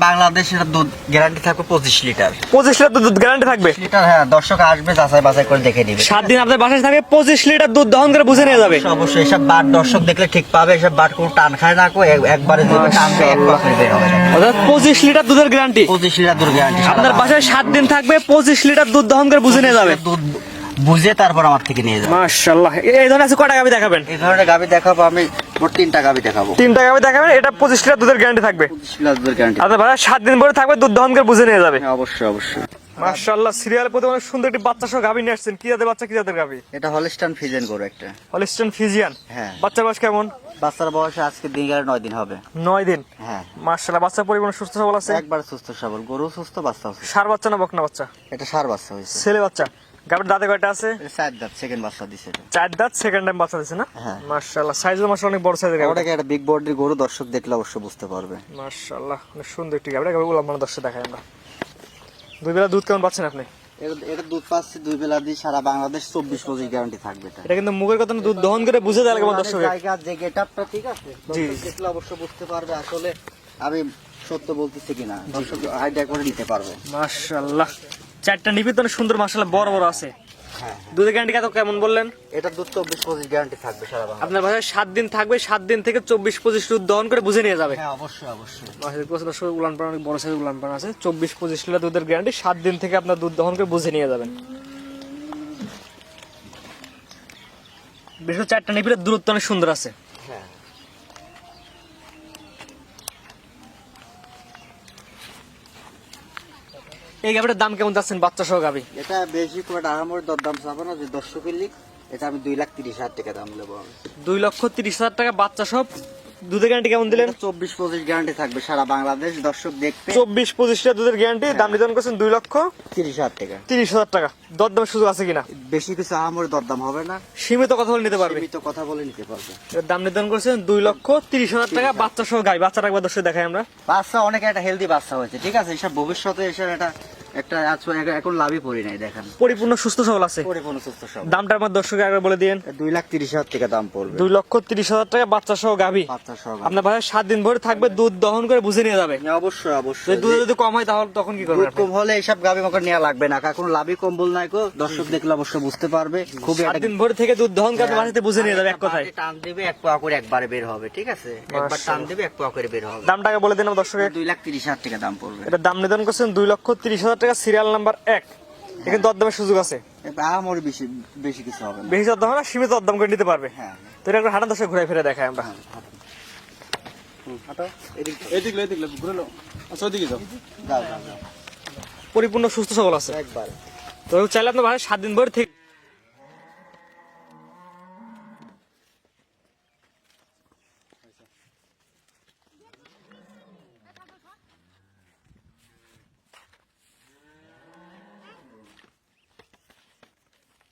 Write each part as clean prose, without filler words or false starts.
বাংলাদেশের দুধ গ্যারান্টি থাকবে 25 লিটার। 25 লিটার দুধ গ্যারান্টি থাকবে। লিটার, হ্যাঁ, দর্শক আসবে যাচাই বাছাই করে দেখে নিবে। 7 দিন আপনার বাসায় থাকে 25 লিটার দুধ দহন করে বুঝে নিয়ে যাবে। অবশ্যই এসব বাট দর্শক দেখলে ঠিক পাবে। এসব বাট কোনো টান খায় না, একবারে দেবে টানবে, এক পাখি বের হবে। অর্থাৎ 25 লিটার দুধের গ্যারান্টি। 25 লিটার দুধ গ্যারান্টি। আপনার বাসায় 7 দিন থাকবে 25 লিটার দুধ দহন করে বুঝে নিয়ে যাবে। দুধ বুঝে তারপর আমার থেকে নিয়ে যাবে। মাশাআল্লাহ। এই ধরনের আছে কয়টা গাবি দেখাবেন? এই ধরনের গাবি দেখাবো আমি, মোট 3টা গাবি দেখাবো। 3টা গাবি দেখাবেন। এটা 25 লিটার দুধের গ্যারান্টি থাকবে। 25 লিটার দুধের গ্যারান্টি। আপনার বাসায় 7 দিন পরে থাকবে, দুধ দহন করে বুঝে নিয়ে যাবে। হ্যাঁ, অবশ্যই অবশ্যই। মাশাআল্লাহ, সিরিয়ালের প্রতি অনেক সুন্দর একটি বাচ্চা সহ গাবি নিয়ে আসছেন। কি জাতের বাচ্চা, কি জাতের গাবি? এটা হলস্টাইন ফ্রিজিয়ান গরু একটা। Holstein Friesian. হ্যাঁ। বাচ্চার বয়স কেমন? বাচ্চার বয়স আজকে দিন গেলে 9 দিন হবে। 9 দিন। হ্যাঁ। মাশাআল্লাহ, বাচ্চা পরিপূর্ণ সুস্থ সবল আছে। একবার সুস্থ সবল, গরু সুস্থ, বাচ্চা সুস্থ। ষাঁড় বাচ্চা না বকনা বাচ্চা? এটা ষাঁড় বাচ্চা হয়েছে। ছেলে বাচ্চা। গাবির দাঁতে কয়টা আছে? এটা 4 দাঁত, সেকেন্ড বাচ্চা দিছে এটা। 4 দাঁত, সেকেন্ড টাইম বাচ্চা দিছে না? হ্যাঁ। মাশাআল্লাহ, সাইজও মাশাআল্লাহ অনেক বড় সাইজের গাবি। ওটাকে একটা বিগ বডির গরু, দর্শক দেখলে অবশ্যই বুঝতে পারবে। মাশাআল্লাহ, অনেক সুন্দর একটি গাবি। গাবিগুলো আমরা দর্শক দেখাই আমরা। 2 বেলা দুধ কেমন পাচ্ছেন আপনি? এটা দুধ পাচ্ছে 2 বেলা দিয়ে, সারা বাংলাদেশ 24-25 গ্যারান্টি থাকবে এটা। এটা কিন্তু মুখের কথা না, দুধ দহন করে বুঝে দেওয়া লাগবে দর্শক। জায়গা যে গেটআপটা ঠিক আছে, দর্শক দেখলে অবশ্যই বুঝতে পারবে আসলে আমি সত্য বলতেছি কিনা, দর্শক আইডিয়া করে নিতে পারবে। মাশাআল্লাহ, 4টা নিবি তো অনেক সুন্দর মাশাআল্লাহ বড় বড় আছে। হ্যাঁ। দুধের গ্যারান্টি কত কেমন বললেন? এটা দুধ 24-25 গ্যারান্টি থাকবে সারা বাংলাদেশ। আপনার বাসায় 7 দিন থাকবে, 7 দিন থেকে 24-25 দুধ দহন করে বুঝে নিয়ে যাবে। হ্যাঁ, অবশ্যই অবশ্যই। দর্শক উলান পাড়া অনেক বড় সাইজের উলান পাড়া আছে। 24-25 লিটার দুধের গ্যারান্টি, 7 দিন থেকে আপনার দুধ দহন করে বুঝে নিয়ে যাবেন। বিশেষ 4টা নিবিড়ের দূরত্ব অনেক সুন্দর আছে। হ্যাঁ। এই গাবিটার দাম কেমন যাচ্ছেন বাচ্চা সহ গাবি? এটা বেশি করে আহামরি দরদাম চাবো না, যে দর্শকের লিগ এটা আমি 2,30,000 টাকা দাম নেবো আমি। 2,30,000 টাকা বাচ্চা সহ। দুধের গ্যারান্টি কেমন দিলেন? 24-25 গ্যারান্টি থাকবে সারা বাংলাদেশ, দর্শক দেখবে। 24-25 লিটার দুধের গ্যারান্টি। দাম নির্ধারণ করছেন 2,30,000 টাকা। 2,30,000 টাকা। দরদামের সুযোগ আছে কিনা? বেশি কিছু আহামরি দরদাম হবে না, সীমিত কথা বলে নিতে পারবে। সীমিত কথা বলে নিতে পারবে। এর দাম নির্ধারণ করছেন 2,30,000 টাকা বাচ্চা সহ গাই। বাচ্চাটা একবার দর্শক দেখাই আমরা। বাচ্চা অনেক একটা হেলদি বাচ্চা হয়েছে, ঠিক আছে। এসব ভবিষ্যতে এসব একটা এখন লাভই পড়ি নাই, দেখেন পরিপূর্ণ সুস্থ সবল আছে। পরিপূর্ণ সুস্থ সব। দামটা আমার দর্শক একবার বলে দিন। 2,30,000 টাকা দাম পড়বে। 2,30,000 টাকা বাচ্চা সহ গাভি। বাচ্চা সহ। আপনার ভাই 7 দিন ভরে থাকবে, দুধ দহন করে বুঝে নিয়ে যাবে। অবশ্যই অবশ্যই। দুধ যদি কম হয় তাহলে তখন কি করবেন? দুধ কম হলে এসব গাভি মকর নেওয়া লাগবে না, কারণ লাভই কম্বল নাই গো। দর্শক দেখলে অবশ্যই বুঝতে পারবে। খুবই 7 দিন ভরে থেকে দুধ দহন করে বাড়িতে বুঝে নিয়ে যাবে এক কথায়। টান দিবে, এক পোয়া করে একবারে বের হবে, ঠিক আছে। একবার টান দিবে, এক পোয়া করে বের হবে। দামটাকে বলে দিন দর্শকের। 2,30,000 টাকা দাম পড়বে। এটা দাম নির্ধারণ করছেন 2,30,000 টাকা, সিরিয়াল নাম্বার 1। এখানে দরদামের সুযোগ আছে। আমার বেশি বেশি কিছু হবে না। বেশি দরদাম হবে না, সীমিত দরদাম করে নিতে পারবে। হ্যাঁ। তো এটা একবার হাঁটা দর্শক ঘুরে ফিরে দেখাই আমরা। হাঁটো, এদিক ঘুরে লো। আচ্ছা, ওইদিকে যাও। যাও যাও যাও। পরিপূর্ণ সুস্থ সবল আছে। একবার। তো চাইলে আপনার ভাই 7 দিন ভরে থেকে।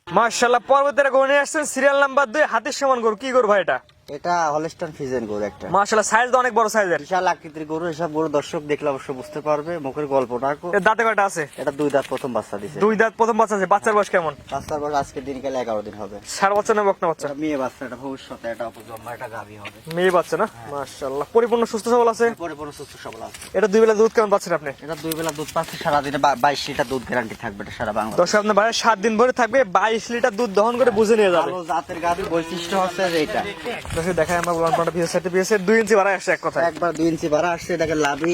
মাশাআল্লাহ, পরবর্তী গরু নিয়ে আসছেন সিরিয়াল নাম্বার 2, হাতের সমান গরু। কি গরু ভাই এটা? এটা হলস্টাইন ফ্রিজিয়ান গরু একটা। মাশাআল্লাহ, সাইজ তো অনেক বড় সাইজের। বিশাল আকৃতির গরু। এসব গরু দর্শক দেখলে অবশ্যই বুঝতে পারবে মুখের গল্পটা। এর দাঁতে কয়টা আছে? এটা 2 দাঁত, প্রথম বাচ্চা দিছে। 2 দাঁত, প্রথম বাচ্চা আছে। বাচ্চার বয়স কেমন? বাচ্চার বয়স আজকে দিন গেলে 11 দিন হবে। ষাঁড় বাচ্চা না বকনা বাচ্চা? এটা মেয়ে বাচ্চা, এটা ভবিষ্যতে এটা উপজম্মা, এটা গাভী হবে। মেয়ে বাচ্চা না? মাশাআল্লাহ, পরিপূর্ণ সুস্থ সবল আছে। পরিপূর্ণ সুস্থ সবল আছে। এটা 2 বেলা দুধ কেমন পাচ্ছেন আপনি? এটা 2 বেলা দুধ পাচ্ছে, সারাদিনে 22 লিটার দুধ গ্যারান্টি থাকবে এটা সারা বাংলা। দর্শক আপনার ভাই 7 দিন ভরে থাকবে, 22 লিটার দুধ দহন করে বুঝে নিয়ে যাবে। ভালো জাতের গাভী, বৈশিষ্ট্য হচ্ছে যে এটা। দর্শক দেখাই আমরা উলান পাটা পিএস 2 ইঞ্চি বাড়ায় আসছে এক কথায়। একবার 2 ইঞ্চি বাড়া আসছে। এটাকে লাভি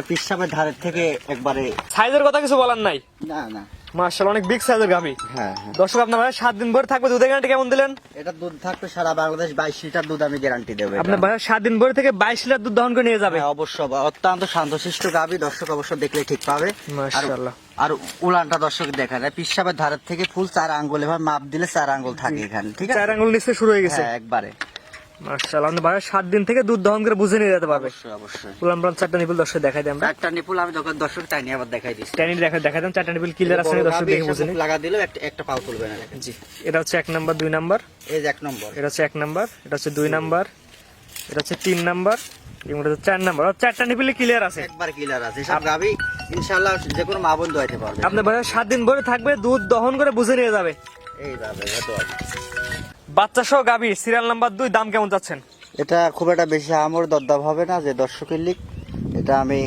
পিসাবের ধারের থেকে একবারে। সাইজের কথা কিছু বলার নাই। না না। মাশাআল্লাহ, অনেক বিগ সাইজের গাভী। হ্যাঁ হ্যাঁ। দর্শক আপনার ভাই 7 দিন ভরে থাকবে, দুধের গ্যারান্টি কেমন দিলেন? এটা দুধ থাকবে সারা বাংলাদেশ 22 লিটার দুধ আমি গ্যারান্টি দেবো। আপনার ভাই 7 দিন ভরে থেকে 22 লিটার দুধ দহন করে নিয়ে যাবে। হ্যাঁ, অবশ্যই। অত্যন্ত শান্তশিষ্ট গাভী, দর্শক অবশ্যই দেখলে ঠিক পাবে। মাশাআল্লাহ। আর উলানটা দর্শক দেখা যায় পিসাবের ধারের থেকে ফুল 4 আঙ্গুল, এভাবে মাপ দিলে 4 আঙ্গুল থাকে এখানে, ঠিক আছে। 4 আঙ্গুল নিচে শুরু হয়ে গেছে। হ্যাঁ, একবারে। মাশাআল্লাহ, আপনার ভাই 7 দিন থেকে দুধ দহন করে বুঝে নিয়ে যেতে পারবে। অবশ্যই অবশ্যই। উলান পাটা 4টা নিপুল দর্শক দেখাই দিই আমরা। একটা নিপুল আমি দর্শক টাইনি আবার দেখাই দিচ্ছি। টাইনি দেখাই দেন 4টা নিপুল ক্লিয়ার আছে দর্শক দেখে বুঝে নিন। লাগা দিলেও একটা পাও তুলবে না। জি, এটা হচ্ছে 1 নাম্বার, 2 নাম্বার। এই যে 1 নম্বর। এটা হচ্ছে 1 নাম্বার, এটা হচ্ছে 2 নাম্বার, এটা হচ্ছে 3 নাম্বার, এবং এটা হচ্ছে 4 নাম্বার। 4টা নিপুল ক্লিয়ার আছে। একবার ক্লিয়ার আছে। সব গাভী ইনশাআল্লাহ যে কোনো মা বোন দোয়াইতে পারবে। আপনার ভাই 7 দিন ভরে থাকবে, দুধ দহন করে বুঝে নিয়ে যাবে। এই যাবে এত। বাচ্চা সহ গাভী, সিরিয়াল নাম্বার 2, দাম কেমন চাচ্ছেন? এটা খুব একটা বেশি আমর দরদাম হবে না, যে দর্শকের লিগ। এটা আমি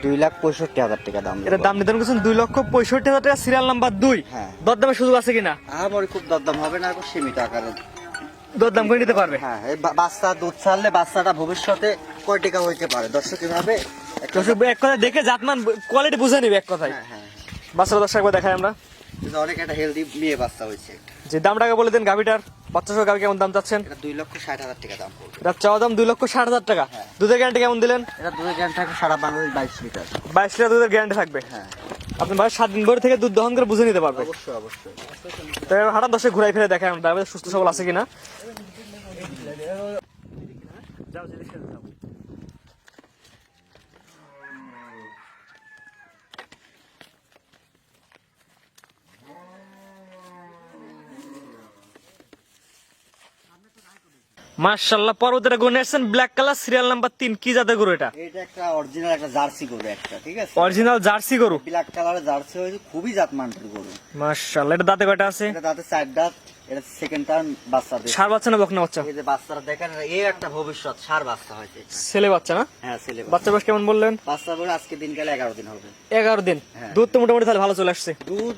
2,65,000 টাকা দাম এটা দাম নির্ধারণ করছেন 2,65,000 টাকা, সিরিয়াল নাম্বার 2। হ্যাঁ। দরদামের সুযোগ আছে কিনা? আমার খুব দরদাম হবে না, খুব সীমিত আকারে। দরদাম করে নিতে পারবে। হ্যাঁ, এই বাচ্চা দুধ ছাড়লে বাচ্চাটা ভবিষ্যতে কয় টাকা হইতে পারে দর্শক এভাবে দর্শক এক কথায় দেখে জাতমান কোয়ালিটি বুঝে নিবে এক কথায়। হ্যাঁ হ্যাঁ, বাচ্চাটা দর্শক একবার দেখাই আমরা। কিন্তু অনেক একটা হেলদি মেয়ে বাচ্চা হয়েছে। যে দামটাকে বলে দেন গাভিটার, বাচ্চা সহ গাভি কেমন দাম চাচ্ছেন? এটা 2,60,000 টাকা দাম পড়বে। এটা চাওয়া দাম 2,60,000 টাকা। হ্যাঁ। দুধের গ্যারান্টি কেমন দিলেন? এটা দুধের গ্যারান্টি থাকবে সারা বাংলাদেশ 22 লিটার। 22 লিটার দুধের গ্যারান্টি থাকবে। হ্যাঁ, আপনি ভাই 7 দিন ভরে থেকে দুধ দহন করে বুঝে নিতে পারবে। অবশ্যই অবশ্যই। তো এবার হাঁটান দর্শক ঘুরাই ফিরে দেখাই আমরা আমাদের সুস্থ সবল আছে কিনা। মাশাআল্লাহ, পর্বতের গরু নিয়েছেন ব্ল্যাক কালার, সিরিয়াল নাম্বার 3। কি জাতের গরু এটা? এটা একটা অরিজিনাল একটা জার্সি গরু একটা, ঠিক আছে? অরিজিনাল জার্সি গরু। ব্ল্যাক কালারের জার্সি হয়েছে, খুবই জাতমানের গরু। মাশাআল্লাহ, এটা দাঁতে কয়টা আছে? এটা তাতে 4 দাঁত। এটা সেকেন্ড টার্ম বাচ্চা দিয়েছে। ষাঁড় বাচ্চা না বকনা বাচ্চা? এই যে বাচ্চারা দেখেন, এই একটা ভবিষ্যৎ সার বাচ্চা হয়েছে। ছেলে বাচ্চা না? হ্যাঁ, ছেলে বাচ্চা বয়স কেমন বললেন? বাচ্চা বলে আজকে দিনকালে 11 দিন হবে। 11 দিন। হ্যাঁ। দুধ তো মোটামুটি তাহলে ভালো চলে আসছে। দুধ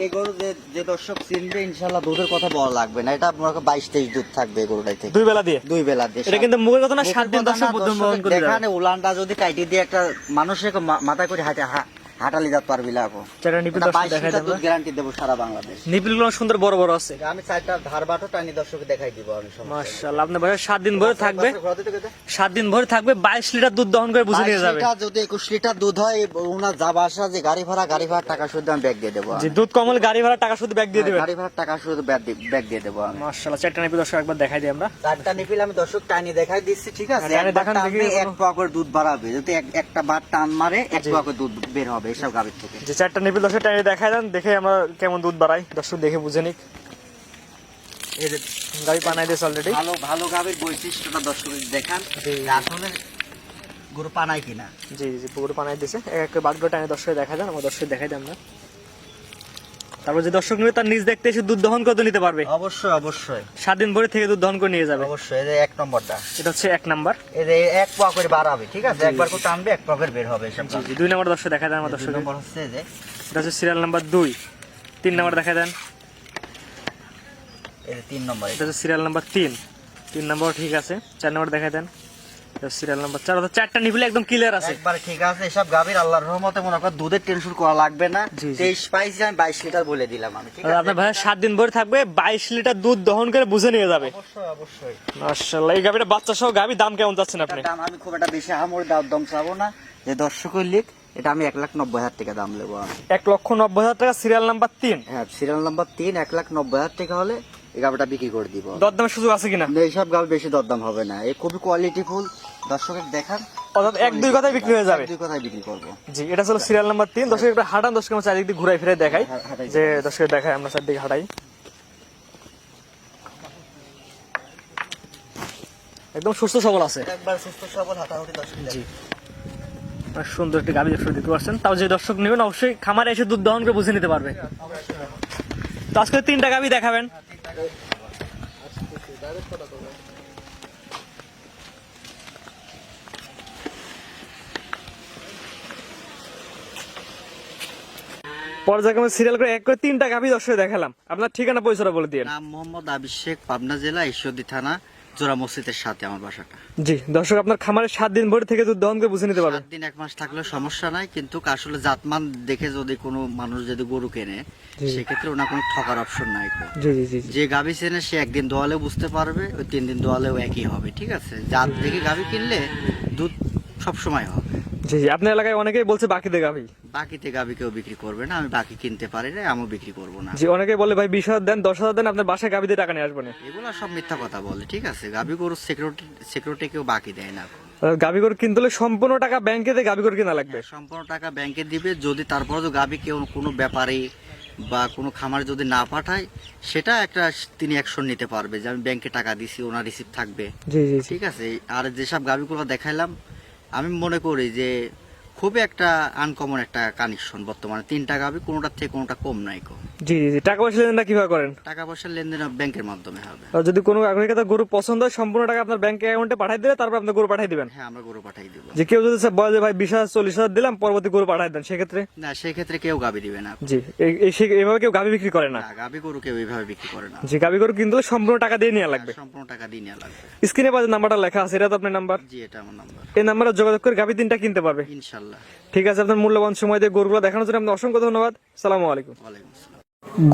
এই গরু যে দর্শক চিনবে ইনশাল্লাহ দুধের কথা বলা লাগবে না। এটা আপনার 22-23 দুধ থাকবে এই গরুটাই থেকে। 2 বেলা দিয়ে। 2 বেলা দিয়ে। এটা কিন্তু মুখের কথা না, 7 দিন দর্শক বুদ্ধ বহন করে দেখানে উলানটা যদি কাটি দিয়ে একটা মানুষের মাথায় করে হাঁটালি যেতে পারবি লাগো। চারটা নিপিল দর্শক দেখাই দেব। দুধ গ্যারান্টি দেব সারা বাংলাদেশ। নিপিলগুলো সুন্দর বড় বড় আছে। আমি 4টা ধার বাটো টানি দর্শক দেখাই দিব আমি সব। মাশাআল্লাহ, আপনার ভাই 7 দিন ভরে থাকবে। 7 দিন ভরে থাকবে, 22 লিটার দুধ দহন করে বুঝে নিয়ে যাবে। এটা যদি 21 লিটার দুধ হয়, ওনার যাবা আসা যে গাড়ি ভাড়া টাকা শুধু আমি ব্যাগ দিয়ে দেবো। যে দুধ কম হলে গাড়ি ভাড়া টাকা শুধু ব্যাগ দিয়ে দিবেন। গাড়ি ভাড়া টাকা শুধু ব্যাগ দিয়ে দেবো আমি। মাশাআল্লাহ, চারটা নিপিল দর্শক একবার দেখাই দিই আমরা। 4টা নিপিল আমি দর্শক টানি দেখাই দিচ্ছি, ঠিক আছে? টানি দেখান দেখি। 1 পোয়া করে দুধ বাড়াবে, যদি একটা বার টান মারে 1 পোয়া করে দুধ বের হবে এসব গাভীর থেকে। যে চারটা নিপিল দর্শক টানি দেখাই দেন, দেখে আমরা কেমন দুধ বাড়াই দর্শক দেখে বুঝে নিক। এই যে গাড়ি পানাই দিয়েছে অলরেডি। ভালো গাভীর বৈশিষ্ট্যটা দর্শক দেখান, জি। যে আসলে গরু পানায় কিনা। জি জি, পুকুর পানাই দিয়েছে। এক বাগডো টানি দর্শক দেখাই দেন, আমরা দর্শক দেখাই দেন আমরা। তারপর যে দর্শক নিবে তার নিজ দেখতে এসে দুধ দহন করে নিতে পারবে। অবশ্যই অবশ্যই 7 দিন ভরে থেকে দুধ দহন করে নিয়ে যাবে। অবশ্যই। এই যে 1 নম্বরটা, এটা হচ্ছে 1 নাম্বার। এই যে 1 পোয়া করে বাড়াবে, ঠিক আছে? একবার করে টানবে 1 পোয়া করে বের হবে এসব। জি জি, 2 নাম্বার দর্শক দেখাই দেন আমার দর্শক। 2 নম্বর হচ্ছে যে এটা হচ্ছে সিরিয়াল নাম্বার 2। 3 নাম্বার দেখাই দেন। এই যে 3 নম্বর। এটা হচ্ছে সিরিয়াল নাম্বার 3। 3 নাম্বার ঠিক আছে। 4 নাম্বার দেখাই দেন। এটা সিরিয়াল নাম্বার 4। অর্থাৎ 4টা নিপিল একদম ক্লিয়ার আছে। একবারে ঠিক আছে। এসব গাভীর আল্লাহর রহমতে মনে কর দুধের টেনশন করা লাগবে না। জি, জি। 23 পাইছি আমি 22 লিটার বলে দিলাম আমি, ঠিক আর আছে? আপনার ভাই 7 দিন ভরে থাকবে, 22 লিটার দুধ দহন করে বুঝে নিয়ে যাবে। অবশ্যই অবশ্যই। মাশাআল্লাহ, এই গাবিটা বাচ্চা সহ গাবি দাম কেমন চাচ্ছেন আপনি? দাম আমি খুব একটা বেশি হামর দাম চাবো না, যে দর্শকের লিখ এটা আমি 1,90,000 টাকা দাম নেবো আমি। 1,90,000 টাকা, সিরিয়াল নাম্বার 3। হ্যাঁ, সিরিয়াল নাম্বার 3 1,90,000 টাকা হলে এই গাভিটা বিক্রি করে দিব। দরদামের সুযোগ আছে কিনা? এইসব গাভি বেশি দরদাম হবে না, এই খুবই কোয়ালিটি ফুল। দর্শকের দেখান, অর্থাৎ 1-2 কথায় বিক্রি হয়ে যাবে। 2 কথায় বিক্রি করবো। জি, এটা হলো সিরিয়াল নাম্বার 3। দর্শক একটা হাঁটান, দর্শক আমরা চারিদিক দিয়ে ঘুরাই ফিরে দেখাই, হাঁটাই যে দর্শক দেখাই আমরা চারিদিকে হাঁটাই। একদম সুস্থ সবল আছে। একবার সুস্থ সবল হাঁটাহুটি দর্শক। জি, আর সুন্দর একটি গাভী দর্শক দিতে পারছেন। তাও যে দর্শক নেবেন অবশ্যই খামারে এসে দুধ দহন করে বুঝে নিতে পারবে। তো আজকে 3টা গাভী দেখাবেন। পর্যায়ক্রমে সিরিয়াল করে 1 করে 3টা গাভী দর্শক দেখালাম। আপনার ঠিকানা পরিচয় বলে দিন। নাম মোহাম্মদ আবির শেখ, পাবনা জেলা ঈশ্বরদী থানা, জোড়া মসজিদের সাথে আমার বাসাটা। জি, দর্শক আপনার খামারে 7 দিন ভরে থেকে দুধ দহন করে বুঝে নিতে পারবে। 7 দিন 1 মাস থাকলে সমস্যা নাই, কিন্তু আসলে জাতমান দেখে যদি কোনো মানুষ যদি গরু কেনে সেক্ষেত্রে ওনার কোনো ঠকার অপশন নাই। জি জি জি, যে গাভী চেনে সে 1 দিন দোয়ালেও বুঝতে পারবে, ওই 3 দিন দোয়ালেও একই হবে, ঠিক আছে? জাত দেখে গাভী কিনলে দুধ সবসময় হবে। জি জি, আপনার এলাকায় অনেকেই বলছে বাকিতে গাভী। বাকিতে গাভী কেউ বিক্রি করবে না, আমি বাকি কিনতে পারি না, আমিও বিক্রি করবো না। জি, অনেকেই বলে ভাই 20,000 দেন, 10,000 দেন, আপনার বাসায় গাভী দিয়ে টাকা নিয়ে আসবেন। এগুলো সব মিথ্যা কথা বলে, ঠিক আছে? গাভী গরুর সিকিউরিটি কেউ বাকি দেয় না। গাভী করে কিনতে হলে সম্পূর্ণ টাকা ব্যাংকে দিয়ে গাভী করে কিনা লাগবে। সম্পূর্ণ টাকা ব্যাংকে দিবে, যদি তারপরে তো গাভী কেউ কোনো ব্যাপারে বা কোনো খামারে যদি না পাঠায়, সেটা একটা তিনি অ্যাকশন নিতে পারবে, যে আমি ব্যাংকে টাকা দিছি, ওনার রিসিপ্ট থাকবে, জি জি জি, ঠিক আছে? আর যেসব গাভীগুলো দেখাইলাম আমি মনে করি যে খুবই একটা আনকমন একটা কানেকশন বর্তমানে। 3টা গাভী কোনোটার থেকে কোনোটা কম নাই। জি জি জি। টাকা পয়সা লেনদেনটা কিভাবে করেন? টাকা পয়সার লেনদেন ব্যাংকের মাধ্যমে হবে। আর যদি কোনো আগ্রহী কথা গরু পছন্দ হয়, সম্পূর্ণ টাকা আপনার ব্যাংক অ্যাকাউন্টে পাঠিয়ে দিলে তারপর আপনি গরু পাঠিয়ে দিবেন। হ্যাঁ, আমরা গরু পাঠাই দিব। যে কেউ যদি বলে যে ভাই 20,000 40,000 দিলাম, পরবর্তী গরু পাঠিয়ে দেন, সেক্ষেত্রে? না, সেই ক্ষেত্রে কেউ গাবি দিবে না। জি, এইভাবে কেউ গাভী বিক্রি করে না। না, গাবি গরু কেউ এইভাবে বিক্রি করে না। জি, গাভী গরু কিন্তু সম্পূর্ণ টাকা দিয়ে নেওয়া লাগবে। সম্পূর্ণ টাকা দিয়ে নেওয়া লাগবে। স্ক্রিনে পাশে নাম্বারটা লেখা আছে, এটা তো আপনার নাম্বার? জি, এটা আমার নাম্বার। এই নাম্বারে যোগাযোগ করে গাভী 3টা কিনতে পারবে ইনশাল্লাহ। ঠিক আছে, আপনার মূল্যবান সময় দিয়ে গরুগুলো দেখানোর জন্য আপনার অসংখ্য ধন্যবাদ। আসসালামু আলাইকুম। ওয়ালাইকুম আসসালাম।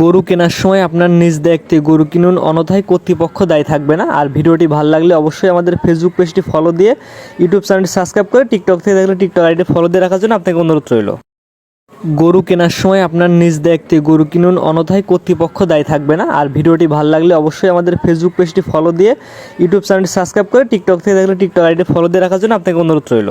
গরু কেনার সময় আপনার নিজ দায়িত্বে গরু কিনুন, অন্যথায় কর্তৃপক্ষ দায়ী থাকবে না। আর ভিডিওটি ভালো লাগলে অবশ্যই আমাদের ফেসবুক পেজটি ফলো দিয়ে ইউটিউব চ্যানেলটি সাবস্ক্রাইব করে টিকটক থেকে দেখলে টিকটক আইডি ফলো দিয়ে রাখার জন্য আপনাকে অনুরোধ রইল। গরু কেনার সময় আপনার নিজ দায়িত্বে গরু কিনুন, অন্যথায় কর্তৃপক্ষ দায়ী থাকবে না। আর ভিডিওটি ভালো লাগলে অবশ্যই আমাদের ফেসবুক পেজটি ফলো দিয়ে ইউটিউব চ্যানেলটি সাবস্ক্রাইব করে টিকটক থেকে দেখলে টিকটক আইডি ফলো দিয়ে রাখার জন্য আপনাকে অনুরোধ রইল।